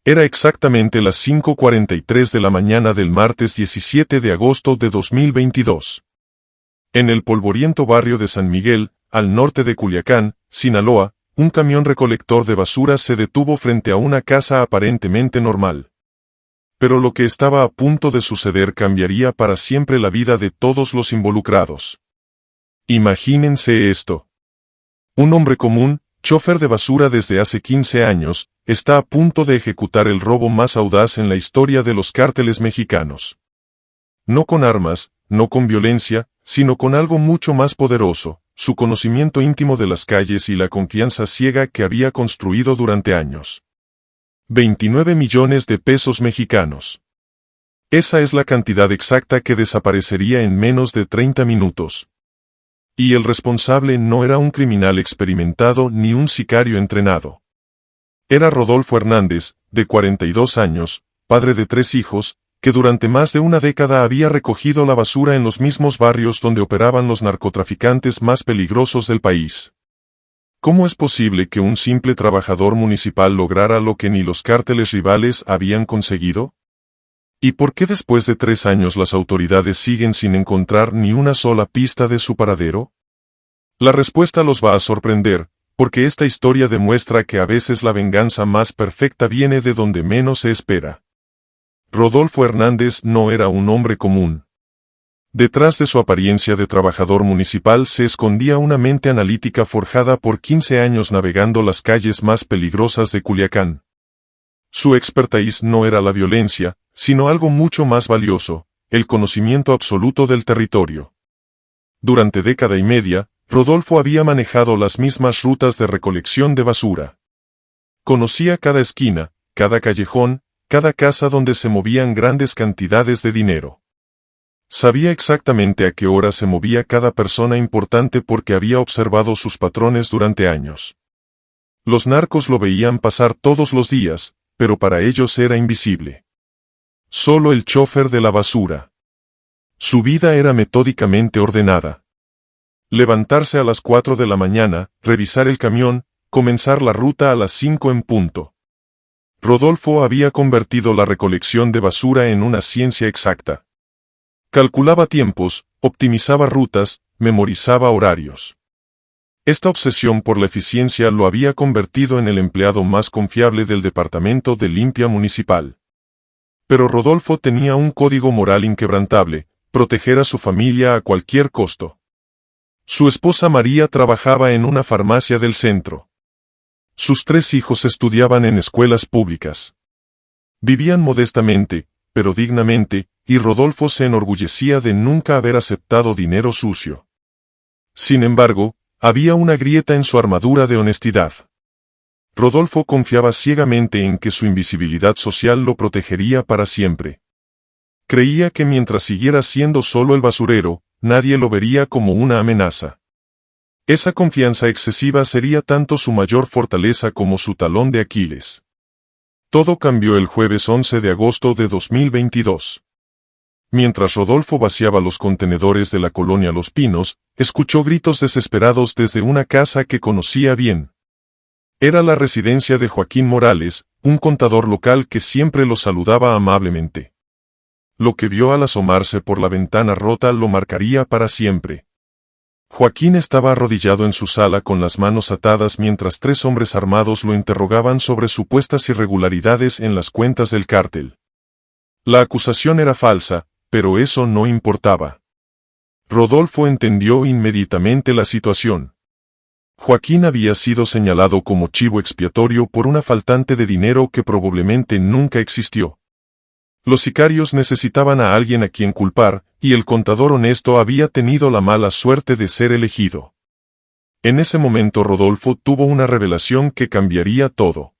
Era exactamente las 5:43 de la mañana del martes 17 de agosto de 2022. En el polvoriento barrio de San Miguel, al norte de Culiacán, Sinaloa, un camión recolector de basura se detuvo frente a una casa aparentemente normal. Pero lo que estaba a punto de suceder cambiaría para siempre la vida de todos los involucrados. Imagínense esto. Un hombre común, chófer de basura desde hace 15 años, está a punto de ejecutar el robo más audaz en la historia de los cárteles mexicanos. No con armas, no con violencia, sino con algo mucho más poderoso, su conocimiento íntimo de las calles y la confianza ciega que había construido durante años. 29 millones de pesos mexicanos. Esa es la cantidad exacta que desaparecería en menos de 30 minutos. Y el responsable no era un criminal experimentado ni un sicario entrenado. Era Rodolfo Hernández, de 42 años, padre de 3 hijos, que durante más de una década había recogido la basura en los mismos barrios donde operaban los narcotraficantes más peligrosos del país. ¿Cómo es posible que un simple trabajador municipal lograra lo que ni los cárteles rivales habían conseguido? ¿Y por qué después de 3 años las autoridades siguen sin encontrar ni una sola pista de su paradero? La respuesta los va a sorprender, porque esta historia demuestra que a veces la venganza más perfecta viene de donde menos se espera. Rodolfo Hernández no era un hombre común. Detrás de su apariencia de trabajador municipal se escondía una mente analítica forjada por 15 años navegando las calles más peligrosas de Culiacán. Su expertise no era la violencia, sino algo mucho más valioso, el conocimiento absoluto del territorio. Durante década y media, Rodolfo había manejado las mismas rutas de recolección de basura. Conocía cada esquina, cada callejón, cada casa donde se movían grandes cantidades de dinero. Sabía exactamente a qué hora se movía cada persona importante porque había observado sus patrones durante años. Los narcos lo veían pasar todos los días, pero para ellos era invisible. Solo el chófer de la basura. Su vida era metódicamente ordenada. Levantarse a las 4 de la mañana, revisar el camión, comenzar la ruta a las 5 en punto. Rodolfo había convertido la recolección de basura en una ciencia exacta. Calculaba tiempos, optimizaba rutas, memorizaba horarios. Esta obsesión por la eficiencia lo había convertido en el empleado más confiable del Departamento de Limpia Municipal. Pero Rodolfo tenía un código moral inquebrantable: proteger a su familia a cualquier costo. Su esposa María trabajaba en una farmacia del centro. Sus 3 hijos estudiaban en escuelas públicas. Vivían modestamente, pero dignamente, y Rodolfo se enorgullecía de nunca haber aceptado dinero sucio. Sin embargo, había una grieta en su armadura de honestidad. Rodolfo confiaba ciegamente en que su invisibilidad social lo protegería para siempre. Creía que mientras siguiera siendo solo el basurero, nadie lo vería como una amenaza. Esa confianza excesiva sería tanto su mayor fortaleza como su talón de Aquiles. Todo cambió el jueves 11 de agosto de 2022. Mientras Rodolfo vaciaba los contenedores de la colonia Los Pinos, escuchó gritos desesperados desde una casa que conocía bien. Era la residencia de Joaquín Morales, un contador local que siempre lo saludaba amablemente. Lo que vio al asomarse por la ventana rota lo marcaría para siempre. Joaquín estaba arrodillado en su sala con las manos atadas mientras 3 hombres armados lo interrogaban sobre supuestas irregularidades en las cuentas del cártel. La acusación era falsa, pero eso no importaba. Rodolfo entendió inmediatamente la situación. Joaquín había sido señalado como chivo expiatorio por una faltante de dinero que probablemente nunca existió. Los sicarios necesitaban a alguien a quien culpar, y el contador honesto había tenido la mala suerte de ser elegido. En ese momento Rodolfo tuvo una revelación que cambiaría todo.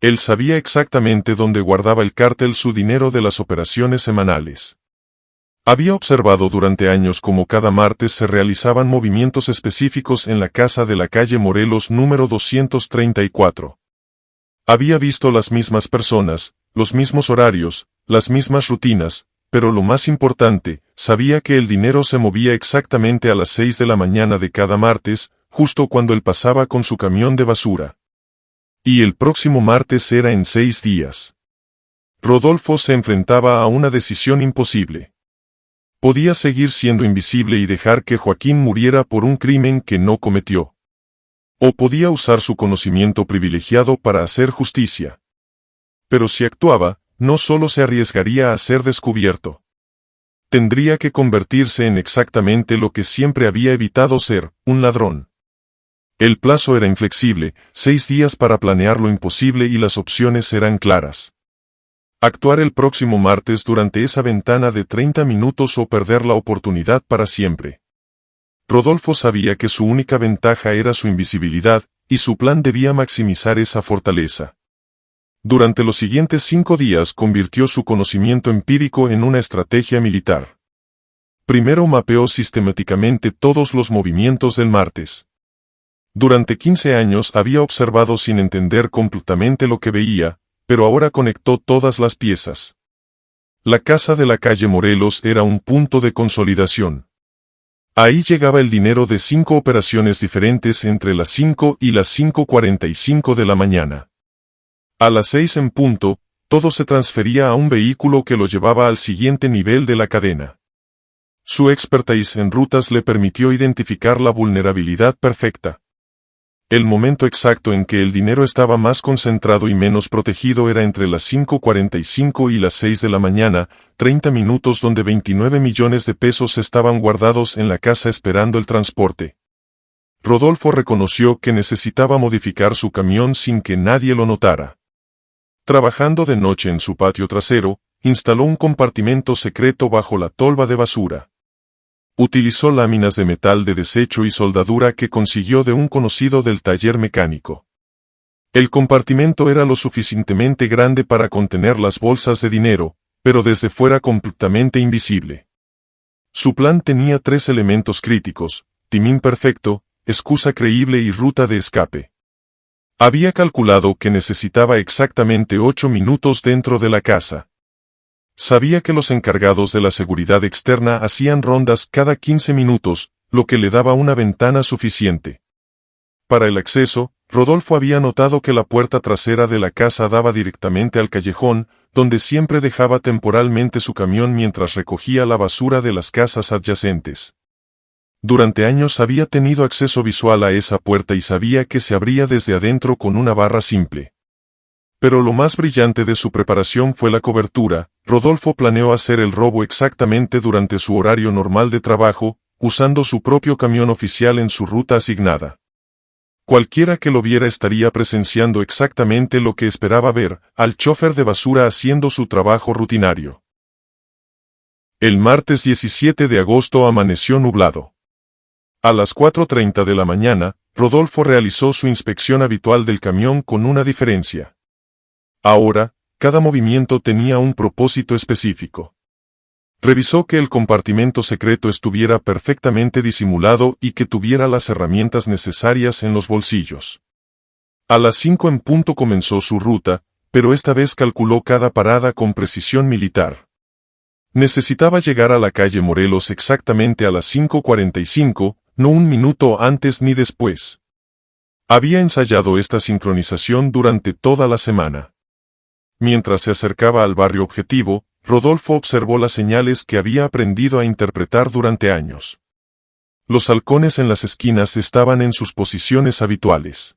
Él sabía exactamente dónde guardaba el cártel su dinero de las operaciones semanales. Había observado durante años cómo cada martes se realizaban movimientos específicos en la casa de la calle Morelos número 234. Había visto las mismas personas, los mismos horarios, las mismas rutinas, pero lo más importante, sabía que el dinero se movía exactamente a las 6 de la mañana de cada martes, justo cuando él pasaba con su camión de basura. Y el próximo martes era en 6 días. Rodolfo se enfrentaba a una decisión imposible. Podía seguir siendo invisible y dejar que Joaquín muriera por un crimen que no cometió. O podía usar su conocimiento privilegiado para hacer justicia. Pero si actuaba, no solo se arriesgaría a ser descubierto. Tendría que convertirse en exactamente lo que siempre había evitado ser, un ladrón. El plazo era inflexible, 6 días para planear lo imposible y las opciones eran claras. Actuar el próximo martes durante esa ventana de 30 minutos o perder la oportunidad para siempre. Rodolfo sabía que su única ventaja era su invisibilidad, y su plan debía maximizar esa fortaleza. Durante los siguientes 5 días convirtió su conocimiento empírico en una estrategia militar. Primero mapeó sistemáticamente todos los movimientos del martes. Durante 15 años había observado sin entender completamente lo que veía, pero ahora conectó todas las piezas. La casa de la calle Morelos era un punto de consolidación. Ahí llegaba el dinero de 5 operaciones diferentes entre las 5 y las 5:45 de la mañana. A las 6 en punto, todo se transfería a un vehículo que lo llevaba al siguiente nivel de la cadena. Su expertise en rutas le permitió identificar la vulnerabilidad perfecta. El momento exacto en que el dinero estaba más concentrado y menos protegido era entre las 5:45 y las 6 de la mañana, 30 minutos donde 29 millones de pesos estaban guardados en la casa esperando el transporte. Rodolfo reconoció que necesitaba modificar su camión sin que nadie lo notara. Trabajando de noche en su patio trasero, instaló un compartimento secreto bajo la tolva de basura. Utilizó láminas de metal de desecho y soldadura que consiguió de un conocido del taller mecánico. El compartimento era lo suficientemente grande para contener las bolsas de dinero, pero desde fuera completamente invisible. Su plan tenía 3 elementos críticos: timing perfecto, excusa creíble y ruta de escape. Había calculado que necesitaba exactamente 8 minutos dentro de la casa. Sabía que los encargados de la seguridad externa hacían rondas cada 15 minutos, lo que le daba una ventana suficiente. Para el acceso, Rodolfo había notado que la puerta trasera de la casa daba directamente al callejón, donde siempre dejaba temporalmente su camión mientras recogía la basura de las casas adyacentes. Durante años había tenido acceso visual a esa puerta y sabía que se abría desde adentro con una barra simple. Pero lo más brillante de su preparación fue la cobertura. Rodolfo planeó hacer el robo exactamente durante su horario normal de trabajo, usando su propio camión oficial en su ruta asignada. Cualquiera que lo viera estaría presenciando exactamente lo que esperaba ver, al chofer de basura haciendo su trabajo rutinario. El martes 17 de agosto amaneció nublado. A las 4:30 de la mañana, Rodolfo realizó su inspección habitual del camión con una diferencia. Ahora, cada movimiento tenía un propósito específico. Revisó que el compartimento secreto estuviera perfectamente disimulado y que tuviera las herramientas necesarias en los bolsillos. A las 5 en punto comenzó su ruta, pero esta vez calculó cada parada con precisión militar. Necesitaba llegar a la calle Morelos exactamente a las 5:45, no un minuto antes ni después. Había ensayado esta sincronización durante toda la semana. Mientras se acercaba al barrio objetivo, Rodolfo observó las señales que había aprendido a interpretar durante años. Los halcones en las esquinas estaban en sus posiciones habituales.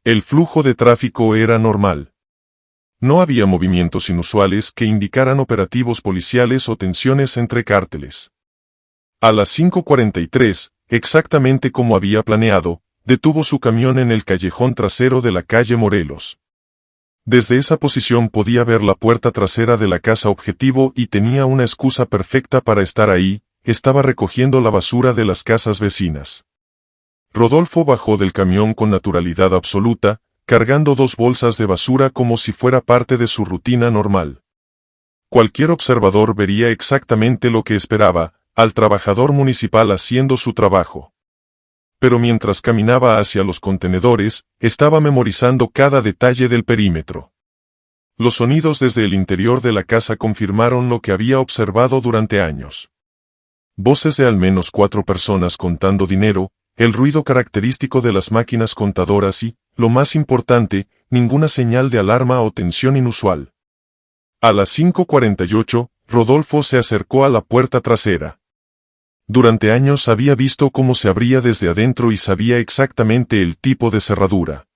El flujo de tráfico era normal. No había movimientos inusuales que indicaran operativos policiales o tensiones entre cárteles. A las 5:43, exactamente como había planeado, detuvo su camión en el callejón trasero de la calle Morelos. Desde esa posición podía ver la puerta trasera de la casa objetivo y tenía una excusa perfecta para estar ahí. Estaba recogiendo la basura de las casas vecinas. Rodolfo bajó del camión con naturalidad absoluta, cargando 2 bolsas de basura como si fuera parte de su rutina normal. Cualquier observador vería exactamente lo que esperaba, al trabajador municipal haciendo su trabajo. Pero mientras caminaba hacia los contenedores, estaba memorizando cada detalle del perímetro. Los sonidos desde el interior de la casa confirmaron lo que había observado durante años. Voces de al menos 4 personas contando dinero, el ruido característico de las máquinas contadoras y, lo más importante, ninguna señal de alarma o tensión inusual. A las 5:48, Rodolfo se acercó a la puerta trasera. Durante años había visto cómo se abría desde adentro y sabía exactamente el tipo de cerradura.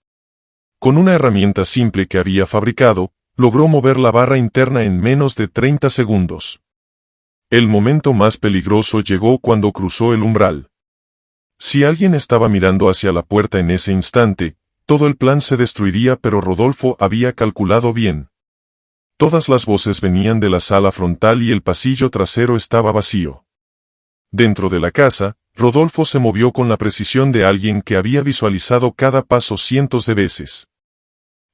Con una herramienta simple que había fabricado, logró mover la barra interna en menos de 30 segundos. El momento más peligroso llegó cuando cruzó el umbral. Si alguien estaba mirando hacia la puerta en ese instante, todo el plan se destruiría, pero Rodolfo había calculado bien. Todas las voces venían de la sala frontal y el pasillo trasero estaba vacío. Dentro de la casa, Rodolfo se movió con la precisión de alguien que había visualizado cada paso cientos de veces.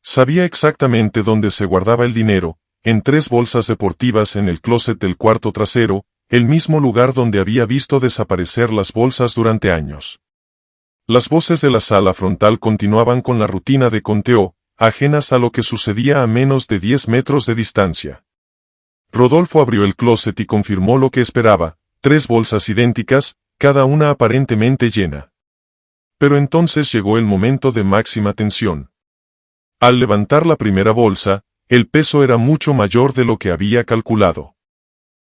Sabía exactamente dónde se guardaba el dinero, en 3 bolsas deportivas en el closet del cuarto trasero, el mismo lugar donde había visto desaparecer las bolsas durante años. Las voces de la sala frontal continuaban con la rutina de conteo, ajenas a lo que sucedía a menos de 10 metros de distancia. Rodolfo abrió el closet y confirmó lo que esperaba: 3 bolsas idénticas, cada una aparentemente llena. Pero entonces llegó el momento de máxima tensión. Al levantar la primera bolsa, el peso era mucho mayor de lo que había calculado.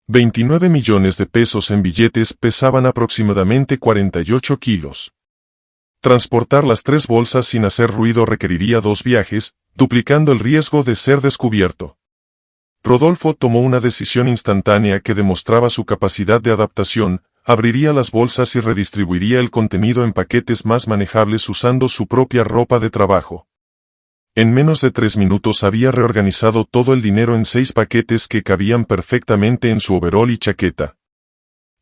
29 millones de pesos en billetes pesaban aproximadamente 48 kilos. Transportar las 3 bolsas sin hacer ruido requeriría 2 viajes, duplicando el riesgo de ser descubierto. Rodolfo tomó una decisión instantánea que demostraba su capacidad de adaptación: abriría las bolsas y redistribuiría el contenido en paquetes más manejables usando su propia ropa de trabajo. En menos de 3 minutos había reorganizado todo el dinero en 6 paquetes que cabían perfectamente en su overol y chaqueta.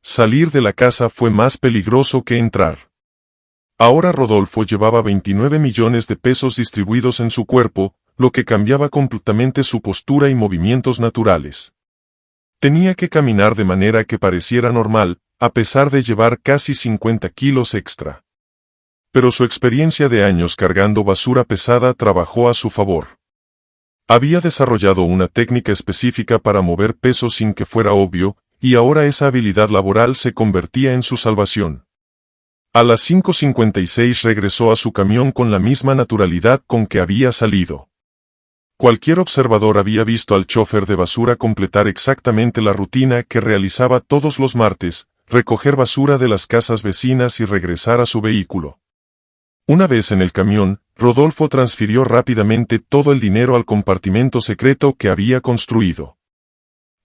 Salir de la casa fue más peligroso que entrar. Ahora Rodolfo llevaba 29 millones de pesos distribuidos en su cuerpo, lo que cambiaba completamente su postura y movimientos naturales. Tenía que caminar de manera que pareciera normal, a pesar de llevar casi 50 kilos extra. Pero su experiencia de años cargando basura pesada trabajó a su favor. Había desarrollado una técnica específica para mover peso sin que fuera obvio, y ahora esa habilidad laboral se convertía en su salvación. A las 5:56 regresó a su camión con la misma naturalidad con que había salido. Cualquier observador había visto al chófer de basura completar exactamente la rutina que realizaba todos los martes: recoger basura de las casas vecinas y regresar a su vehículo. Una vez en el camión, Rodolfo transfirió rápidamente todo el dinero al compartimento secreto que había construido.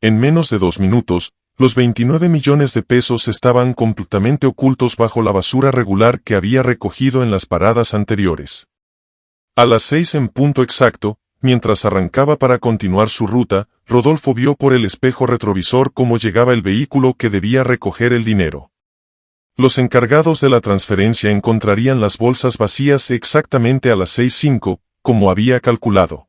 En menos de 2 minutos, los 29 millones de pesos estaban completamente ocultos bajo la basura regular que había recogido en las paradas anteriores. A las 6 en punto exacto, mientras arrancaba para continuar su ruta, Rodolfo vio por el espejo retrovisor cómo llegaba el vehículo que debía recoger el dinero. Los encargados de la transferencia encontrarían las bolsas vacías exactamente a las 6:05, como había calculado.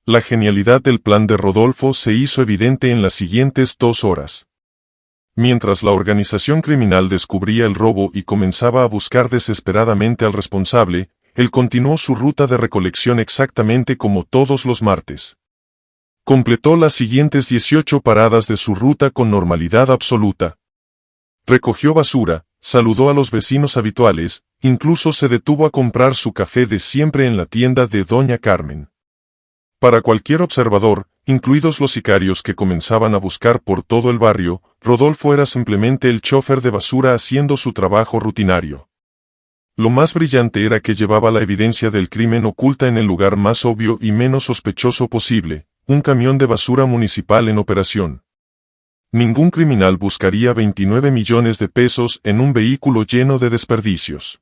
La genialidad del plan de Rodolfo se hizo evidente en las siguientes 2 horas. Mientras la organización criminal descubría el robo y comenzaba a buscar desesperadamente al responsable, él continuó su ruta de recolección exactamente como todos los martes. Completó las siguientes 18 paradas de su ruta con normalidad absoluta. Recogió basura, saludó a los vecinos habituales, incluso se detuvo a comprar su café de siempre en la tienda de Doña Carmen. Para cualquier observador, incluidos los sicarios que comenzaban a buscar por todo el barrio, Rodolfo era simplemente el chófer de basura haciendo su trabajo rutinario. Lo más brillante era que llevaba la evidencia del crimen oculta en el lugar más obvio y menos sospechoso posible: un camión de basura municipal en operación. Ningún criminal buscaría 29 millones de pesos en un vehículo lleno de desperdicios.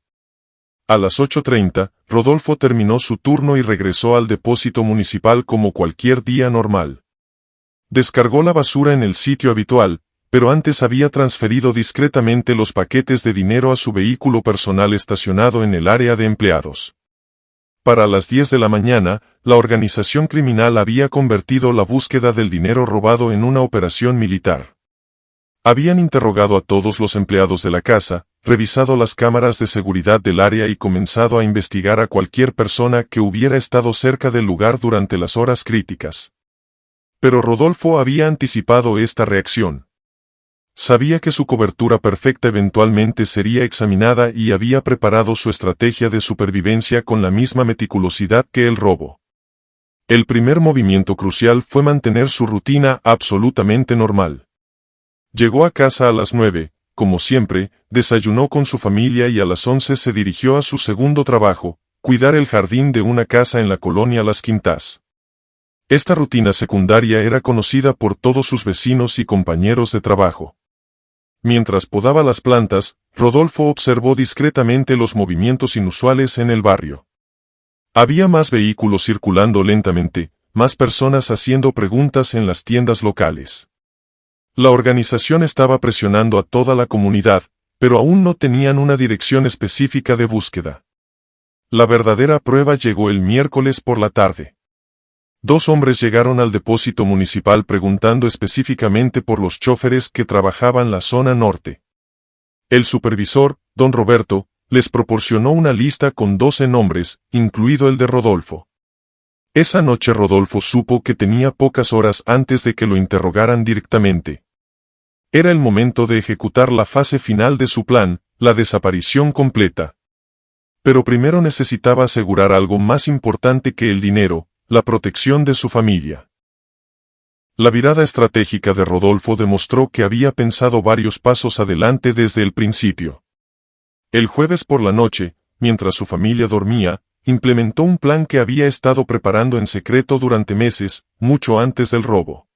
A las 8:30, Rodolfo terminó su turno y regresó al depósito municipal como cualquier día normal. Descargó la basura en el sitio habitual, pero antes había transferido discretamente los paquetes de dinero a su vehículo personal estacionado en el área de empleados. Para las 10 de la mañana, la organización criminal había convertido la búsqueda del dinero robado en una operación militar. Habían interrogado a todos los empleados de la casa, revisado las cámaras de seguridad del área y comenzado a investigar a cualquier persona que hubiera estado cerca del lugar durante las horas críticas. Pero Rodolfo había anticipado esta reacción. Sabía que su cobertura perfecta eventualmente sería examinada y había preparado su estrategia de supervivencia con la misma meticulosidad que el robo. El primer movimiento crucial fue mantener su rutina absolutamente normal. Llegó a casa a las 9, como siempre, desayunó con su familia y a las 11 se dirigió a su segundo trabajo, cuidar el jardín de una casa en la colonia Las Quintas. Esta rutina secundaria era conocida por todos sus vecinos y compañeros de trabajo. Mientras podaba las plantas, Rodolfo observó discretamente los movimientos inusuales en el barrio. Había más vehículos circulando lentamente, más personas haciendo preguntas en las tiendas locales. La organización estaba presionando a toda la comunidad, pero aún no tenían una dirección específica de búsqueda. La verdadera prueba llegó el miércoles por la tarde. 2 hombres llegaron al depósito municipal preguntando específicamente por los choferes que trabajaban la zona norte. El supervisor, don Roberto, les proporcionó una lista con 12 nombres, incluido el de Rodolfo. Esa noche Rodolfo supo que tenía pocas horas antes de que lo interrogaran directamente. Era el momento de ejecutar la fase final de su plan, la desaparición completa. Pero primero necesitaba asegurar algo más importante que el dinero: la protección de su familia. La mirada estratégica de Rodolfo demostró que había pensado varios pasos adelante desde el principio. El jueves por la noche, mientras su familia dormía, implementó un plan que había estado preparando en secreto durante meses, mucho antes del robo.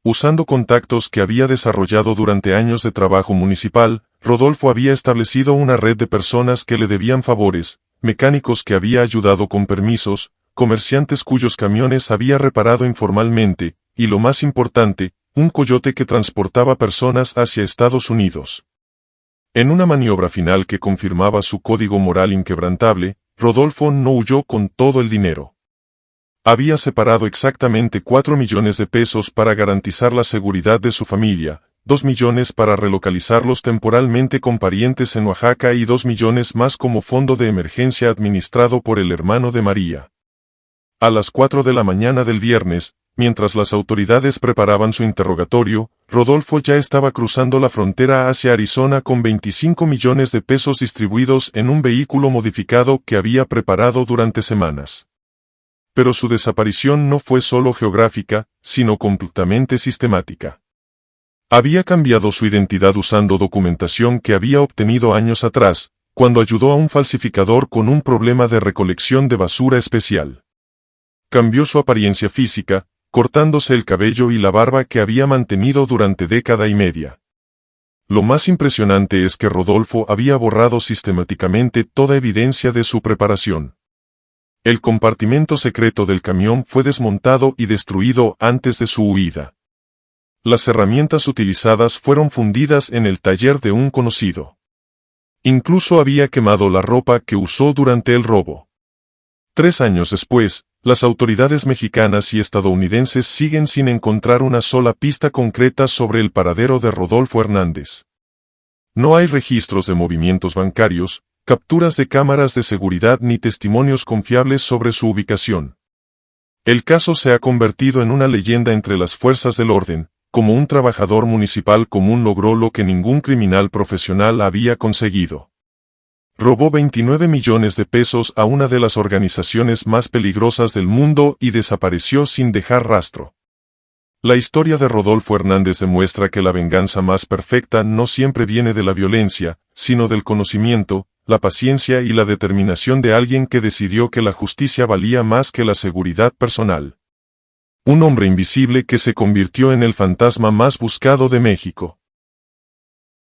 Usando contactos que había desarrollado durante años de trabajo municipal, Rodolfo había establecido una red de personas que le debían favores, mecánicos que había ayudado con permisos, comerciantes cuyos camiones había reparado informalmente, y lo más importante, un coyote que transportaba personas hacia Estados Unidos. En una maniobra final que confirmaba su código moral inquebrantable, Rodolfo no huyó con todo el dinero. Había separado exactamente 4 millones de pesos para garantizar la seguridad de su familia, 2 millones para relocalizarlos temporalmente con parientes en Oaxaca y 2 millones más como fondo de emergencia administrado por el hermano de María. A las 4 de la mañana del viernes, mientras las autoridades preparaban su interrogatorio, Rodolfo ya estaba cruzando la frontera hacia Arizona con 25 millones de pesos distribuidos en un vehículo modificado que había preparado durante semanas. Pero su desaparición no fue solo geográfica, sino completamente sistemática. Había cambiado su identidad usando documentación que había obtenido años atrás, cuando ayudó a un falsificador con un problema de recolección de basura especial. Cambió su apariencia física, cortándose el cabello y la barba que había mantenido durante década y media. Lo más impresionante es que Rodolfo había borrado sistemáticamente toda evidencia de su preparación. El compartimento secreto del camión fue desmontado y destruido antes de su huida. Las herramientas utilizadas fueron fundidas en el taller de un conocido. Incluso había quemado la ropa que usó durante el robo. 3 años después, las autoridades mexicanas y estadounidenses siguen sin encontrar una sola pista concreta sobre el paradero de Rodolfo Hernández. No hay registros de movimientos bancarios, capturas de cámaras de seguridad ni testimonios confiables sobre su ubicación. El caso se ha convertido en una leyenda entre las fuerzas del orden, como un trabajador municipal común logró lo que ningún criminal profesional había conseguido. Robó 29 millones de pesos a una de las organizaciones más peligrosas del mundo y desapareció sin dejar rastro. La historia de Rodolfo Hernández demuestra que la venganza más perfecta no siempre viene de la violencia, sino del conocimiento, la paciencia y la determinación de alguien que decidió que la justicia valía más que la seguridad personal. Un hombre invisible que se convirtió en el fantasma más buscado de México.